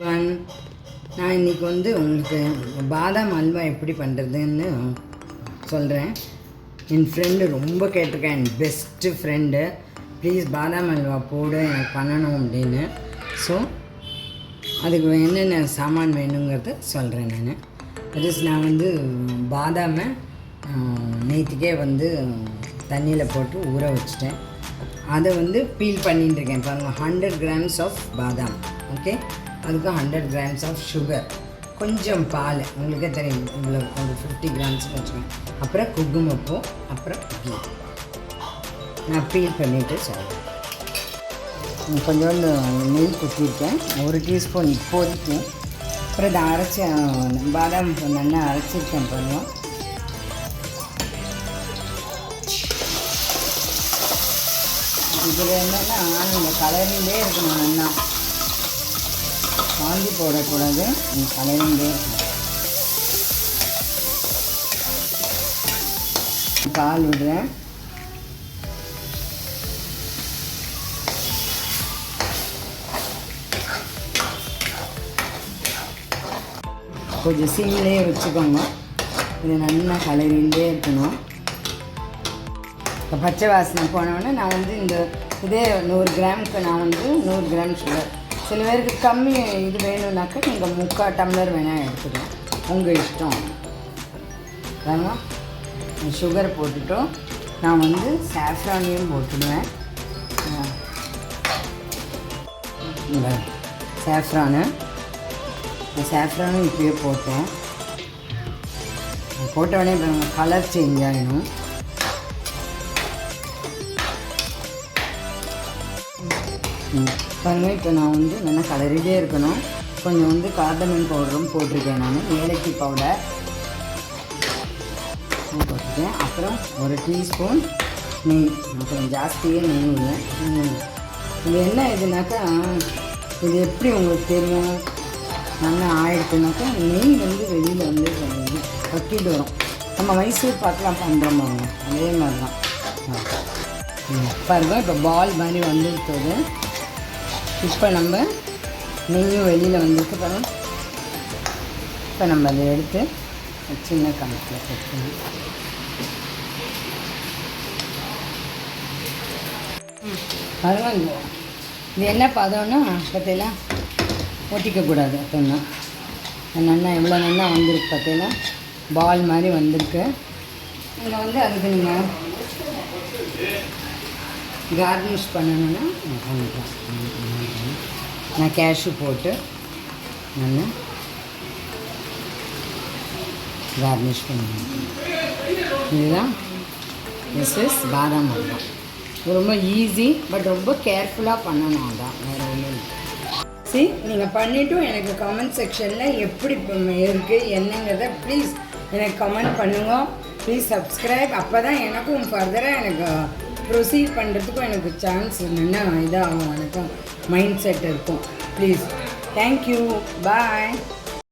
நான் இன்றைக்கி வந்து உங்களுக்கு பாதாம் அல்வா எப்படி பண்ணுறதுன்னு சொல்கிறேன். என் ஃப்ரெண்டு ரொம்ப கேட்டிருக்கேன், என் பெஸ்ட்டு ஃப்ரெண்டு, ப்ளீஸ் பாதாம் அல்வா போடு எனக்கு பண்ணணும் அப்படின்னு. ஸோ அதுக்கு என்னென்ன சாமான் வேணுங்கிறது சொல்கிறேன். நான் வந்து பாதாமை நேற்றுக்கே வந்து தண்ணியில் போட்டு ஊற வச்சுட்டேன். அதை வந்து பீல் பண்ணிட்டுருக்கேன் பாருங்கள். 100 grams ஆஃப் பாதாம், ஓகே. அதுக்கு 100 grams ஆஃப் சுகர், கொஞ்சம் பால், உங்களுக்கே தெரியும் இவ்வளோ, ஒரு 50 grams வச்சுக்கோங்க. அப்புறம் குங்குமப்பூ, அப்புறம் கீ. நான் பீல் பண்ணிவிட்டு சொல்கிறேன். கொஞ்சோண்டு நெய் குத்திருக்கேன், 1 teaspoon இப்போதைக்கு. அப்புறம் இதை அரைச்ச பாதாம் நல்லா அரைச்சிருக்கேன் பண்ணுவோம். இதில் என்னென்னா நீங்கள் கலரிலே இருக்கணும், நல்லா காந்தி போடக்கூடாது, நீங்கள் கலரிலே இருக்கணும். பால் விடுறேன். கொஞ்சம் சிம்லேயே வச்சுக்கோங்க. இது நல்லா கலரிலே இருக்கணும். இப்போ பச்சை வாசனை போனோடனே நான் வந்து இதே 100 கிராமுக்கு நான் வந்து 100 கிராம் சுகர். சில பேருக்கு கம்மி இது வேணும்னாக்கா நீங்கள் 3/4 டம்ளர் வேணால் எடுத்துக்கலாம், உங்கள் இஷ்டம். பாருங்க, சுகரை போட்டுட்டோம். நான் வந்து சாஃப்ரானையும் போட்டுடுவேன். சாஃப்ரானும் இப்போயே போட்டேன். போட்டோடனே கலர் சேஞ்ச் ஆகிடும். பாருங்கள், இப்போ நான் வந்து நல்லா கலரிலே இருக்கணும். கொஞ்சம் வந்து கார்டமன் பவுடரும் போட்டிருக்கேன், நான் ஏலக்கி பவுடர் போட்டிருக்கேன். அப்புறம் 1 teaspoon நெய், அப்புறம் ஜாஸ்தியே நெய் இல்லை. இது என்ன இதுனாக்கா, இது எப்படி உங்களுக்கு தெரியும் நல்லா ஆயிடுச்சுனாக்கா, நெய் வந்து வெளியில் வந்து கட்டிட்டு வரும். நம்ம மைசூர் பாக்கெலாம் பண்ணுறோம் பாருங்க, அதே மாதிரி தான். பாருங்கள், இப்போ பால் மாதிரி வந்துருக்குது. இப்போ நம்ம நெய்யும் வெளியில் வந்துருக்கு பாருங்கள். இப்போ நம்ம அதை எடுத்து சின்ன கணக்கில் கட்டணும். பாருங்கள், இது என்ன பதம்னா பார்த்தீங்களா, ஒட்டிக்கக்கூடாது. அப்படின்னா நல்லா எவ்வளோ நல்லா வந்திருக்கு பார்த்தீங்களா, பால் மாதிரி வந்திருக்கு. இங்கே வந்து அதுக்கு நீங்கள் கார்னிஷ் பண்ணணுன்னா நான் கேஷ்யூ போட்டு நல்லா கார்னிஷ் பண்ணுவேன். இதுதான் இஸ் பாதாம் அல்வா. இது ரொம்ப ஈஸி, பட் ரொம்ப கேர்ஃபுல்லாக பண்ணணும். அதான் வேறு ஒன்றும் இல்லை. சரி, நீங்கள் பண்ணிவிட்டும் எனக்கு கமெண்ட் செக்ஷனில் எப்படி இருக்குது என்னங்கிறத ப்ளீஸ் எனக்கு கமெண்ட் பண்ணுங்க. Please subscribe. அப்போ தான் எனக்கும் ஃபர்தராக எனக்கு ப்ரொசீட் பண்ணுறதுக்கும் எனக்கு சான்ஸ் என்னென்னா இதாகும், எனக்கும் மைண்ட் செட் இருக்கும். Please, thank you, bye.